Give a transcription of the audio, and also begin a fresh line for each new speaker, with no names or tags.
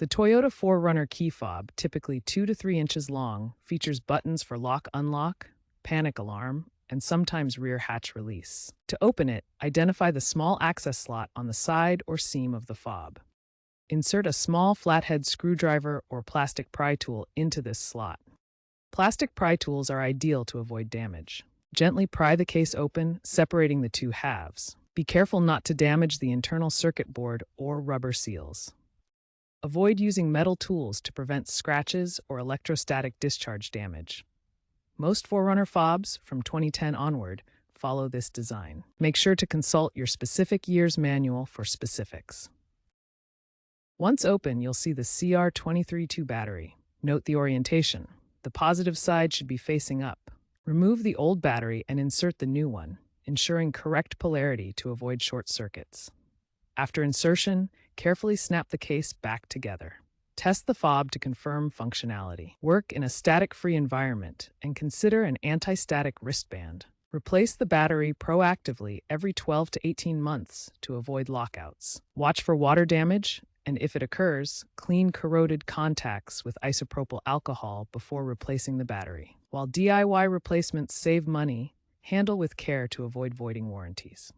The Toyota 4Runner key fob, typically 2 to 3 inches long, features buttons for lock-unlock, panic alarm, and sometimes rear hatch release. To open it, identify the small access slot on the side or seam of the fob. Insert a small flathead screwdriver or plastic pry tool into this slot. Plastic pry tools are ideal to avoid damage. Gently pry the case open, separating the two halves. Be careful not to damage the internal circuit board or rubber seals. Avoid using metal tools to prevent scratches or electrostatic discharge damage. Most 4Runner fobs, from 2010 onward, follow this design. Make sure to consult your specific year's manual for specifics. Once open, you'll see the CR232 battery. Note the orientation. The positive side should be facing up. Remove the old battery and insert the new one, ensuring correct polarity to avoid short circuits. After insertion, carefully snap the case back together. Test the fob to confirm functionality. Work in a static-free environment and consider an anti-static wristband. Replace the battery proactively every 12 to 18 months to avoid lockouts. Watch for water damage, and if it occurs, clean corroded contacts with isopropyl alcohol before replacing the battery. While DIY replacements save money, handle with care to avoid voiding warranties.